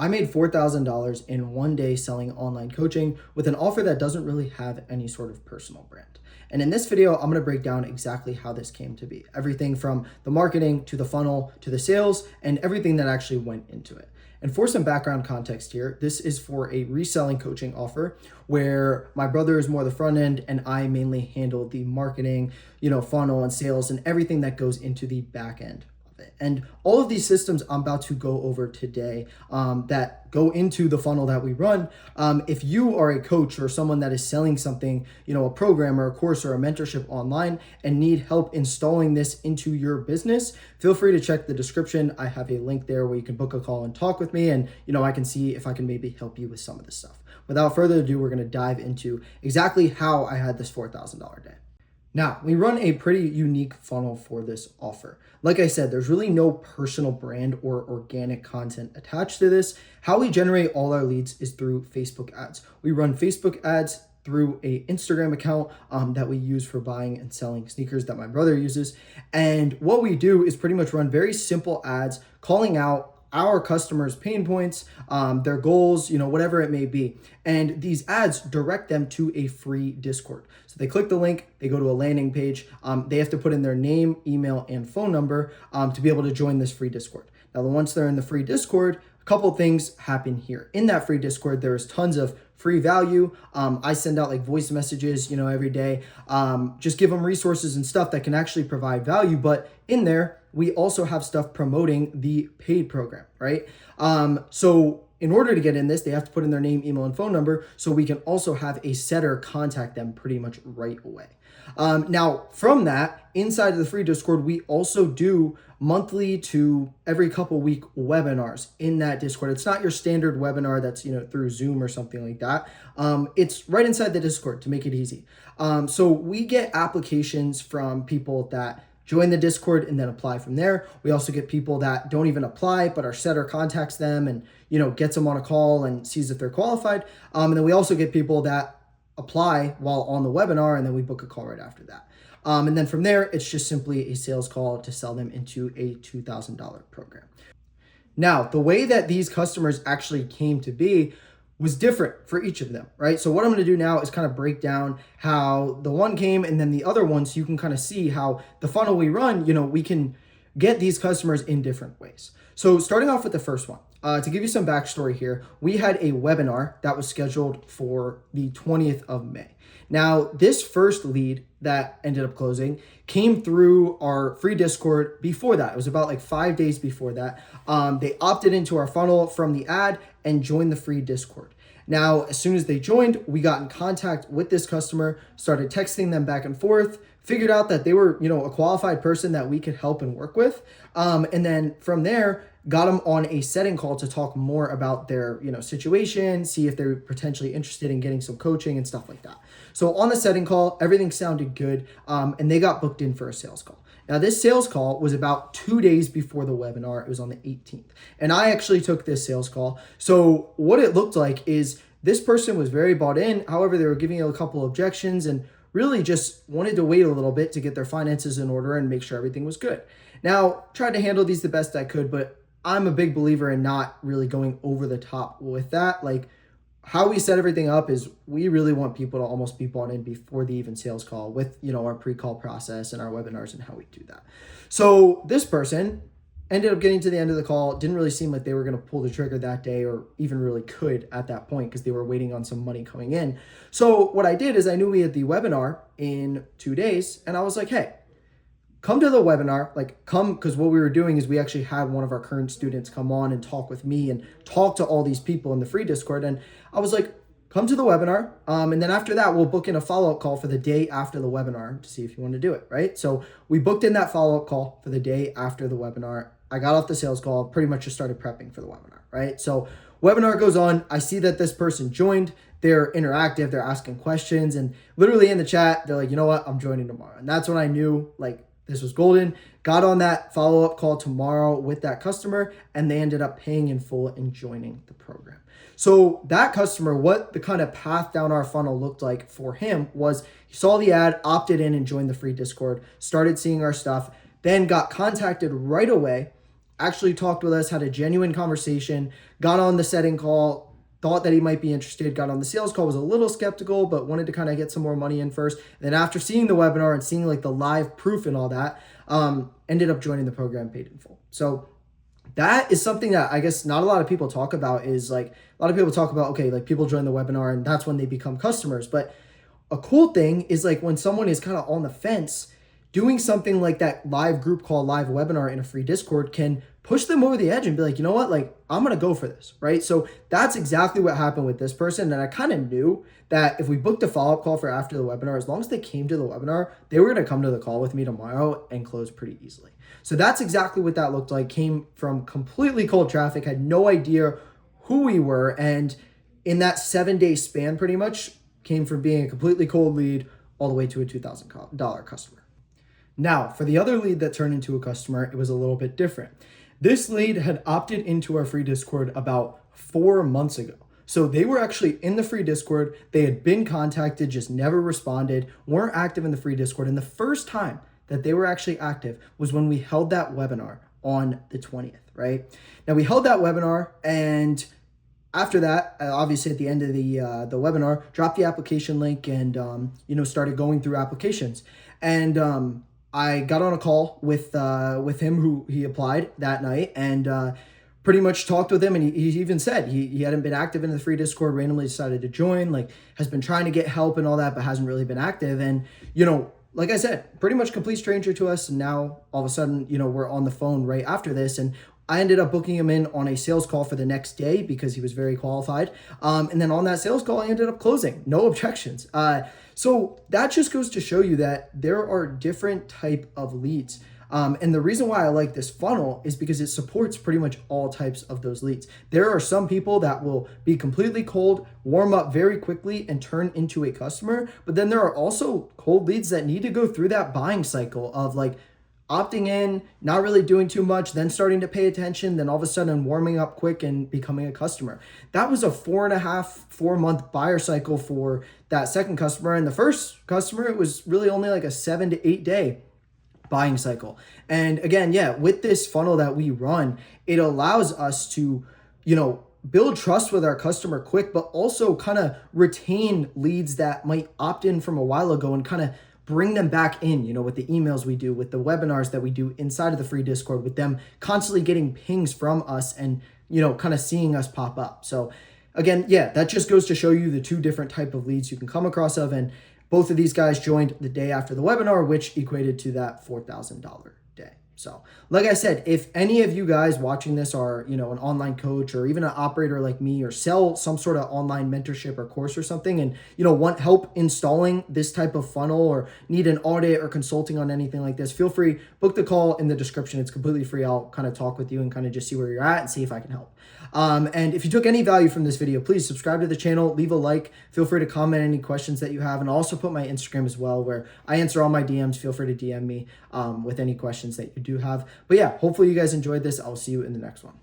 I made $4,000 in one day selling online coaching with an offer that doesn't really have any sort of personal brand. And in this video, I'm going to break down exactly how this came to be. Everything from the marketing to the funnel to the sales and everything that actually went into it. And for some background context here, this is for a reselling coaching offer where my brother is more the front end and I mainly handle the marketing, funnel and sales and everything that goes into the back end. And all of these systems I'm about to go over today that go into the funnel that we run. If you are a coach or someone that is selling something, a program or a course or a mentorship online and need help installing this into your business, feel free to check the description. I have a link there where you can book a call and talk with me and, I can see if I can maybe help you with some of this stuff. Without further ado, we're going to dive into exactly how I had this $4,000 day. Now, we run a pretty unique funnel for this offer. Like I said, there's really no personal brand or organic content attached to this. How we generate all our leads is through Facebook ads. We run Facebook ads through a Instagram account that we use for buying and selling sneakers that my brother uses. And what we do is pretty much run very simple ads calling out our customers' pain points, their goals, whatever it may be. And these ads direct them to a free Discord. So they click the link, they go to a landing page. They have to put in their name, email, and phone number to be able to join this free Discord. Now, once they're in the free Discord, a couple things happen here. In that free Discord, there's tons of free value. I send out like voice messages, every day. Just give them resources and stuff that can actually provide value. But in there, we also have stuff promoting the paid program, right? So in order to get in this, they have to put in their name, email, and phone number. So we can also have a setter contact them pretty much right away. Now, from that, inside of the free Discord, we also do monthly to every couple week webinars in that Discord. It's not your standard webinar that's, through Zoom or something like that. It's right inside the Discord to make it easy. So we get applications from people that join the Discord and then apply from there. We also get people that don't even apply, but our setter contacts them and, gets them on a call and sees if they're qualified. And then we also get people that apply while on the webinar, and then we book a call right after that. And then from there, it's just simply a sales call to sell them into a $2,000 program. Now, the way that these customers actually came to be was different for each of them, right? So what I'm going to do now is kind of break down how the one came and then the other one, so you can kind of see how the funnel we run, we can get these customers in different ways. So starting off with the first one, to give you some backstory here, we had a webinar that was scheduled for the 20th of May. Now, this first lead that ended up closing came through our free Discord before that. It was about like 5 days before that. They opted into our funnel from the ad and joined the free Discord. Now, as soon as they joined, we got in contact with this customer, started texting them back and forth, figured out that they were, a qualified person that we could help and work with. And then from there, got them on a setting call to talk more about their, situation, see if they're potentially interested in getting some coaching and stuff like that. So on the setting call, everything sounded good. And they got booked in for a sales call. Now, this sales call was about 2 days before the webinar. It was on the 18th. And I actually took this sales call. So what it looked like is this person was very bought in. However, they were giving you a couple objections and really just wanted to wait a little bit to get their finances in order and make sure everything was good. Now, tried to handle these the best I could, but I'm a big believer in not really going over the top with that. Like, how we set everything up is we really want people to almost be bought in before the even sales call with, our pre-call process and our webinars and how we do that. So this person ended up getting to the end of the call. Didn't really seem like they were going to pull the trigger that day or even really could at that point because they were waiting on some money coming in. So what I did is I knew we had the webinar in 2 days and I was like, hey, come to the webinar, because what we were doing is we actually had one of our current students come on and talk with me and talk to all these people in the free Discord. And I was like, come to the webinar. And then after that, we'll book in a follow-up call for the day after the webinar to see if you want to do it, right? So we booked in that follow-up call for the day after the webinar. I got off the sales call, pretty much just started prepping for the webinar, right? So webinar goes on. I see that this person joined. They're interactive. They're asking questions. And literally in the chat, they're like, you know what? I'm joining tomorrow. And that's when I knew, this was golden. Got on that follow-up call tomorrow with that customer, and they ended up paying in full and joining the program. So that customer, what the kind of path down our funnel looked like for him was he saw the ad, opted in and joined the free Discord, started seeing our stuff, then got contacted right away actually talked with us, had a genuine conversation, got on the setting call, thought that he might be interested, got on the sales call, was a little skeptical, but wanted to kind of get some more money in first. And then after seeing the webinar and seeing like the live proof and all that, ended up joining the program paid in full. So that is something that I guess not a lot of people talk about. Is like a lot of people talk about, okay, like people join the webinar and that's when they become customers. But a cool thing is like when someone is kind of on the fence, doing something like that live group call, live webinar in a free Discord can push them over the edge and be like, you know what, like I'm going to go for this, right? So that's exactly what happened with this person. And I kind of knew that if we booked a follow-up call for after the webinar, as long as they came to the webinar, they were going to come to the call with me tomorrow and close pretty easily. So that's exactly what that looked like. Came from completely cold traffic, had no idea who we were. And in that 7-day span, pretty much came from being a completely cold lead all the way to a $2,000 customer. Now, for the other lead that turned into a customer, it was a little bit different. This lead had opted into our free Discord about 4 months ago. So they were actually in the free Discord. They had been contacted, just never responded, weren't active in the free Discord. And the first time that they were actually active was when we held that webinar on the 20th, right? Now we held that webinar, and after that, obviously at the end of the webinar, dropped the application link and, started going through applications. And I got on a call with him who he applied that night, and pretty much talked with him. And he even said he hadn't been active in the free Discord, randomly decided to join, like has been trying to get help and all that, but hasn't really been active. And, like I said, pretty much complete stranger to us. And now all of a sudden, we're on the phone right after this. And I ended up booking him in on a sales call for the next day because he was very qualified. And then on that sales call, I ended up closing, no objections. So that just goes to show you that there are different type of leads. And the reason why I like this funnel is because it supports pretty much all types of those leads. There are some people that will be completely cold, warm up very quickly, and turn into a customer. But then there are also cold leads that need to go through that buying cycle of like opting in, not really doing too much, then starting to pay attention, then all of a sudden warming up quick and becoming a customer. That was a 4.5-4 month buyer cycle for that second customer. And the first customer, it was really only like a 7 to 8 day buying cycle. And again, with this funnel that we run, it allows us to, build trust with our customer quick, but also kind of retain leads that might opt in from a while ago and kind of bring them back in, with the emails we do, with the webinars that we do inside of the free Discord, with them constantly getting pings from us and, kind of seeing us pop up. So again, that just goes to show you the two different type of leads you can come across of. And both of these guys joined the day after the webinar, which equated to that $4,000 day. So like I said, if any of you guys watching this are, an online coach or even an operator like me, or sell some sort of online mentorship or course or something, and, want help installing this type of funnel or need an audit or consulting on anything like this, feel free, book the call in the description. It's completely free. I'll kind of talk with you and kind of just see where you're at and see if I can help. And if you took any value from this video, please subscribe to the channel, leave a like, feel free to comment any questions that you have, and I'll also put my Instagram as well, where I answer all my DMs. Feel free to DM me with any questions that you do have. But hopefully you guys enjoyed this. I'll see you in the next one.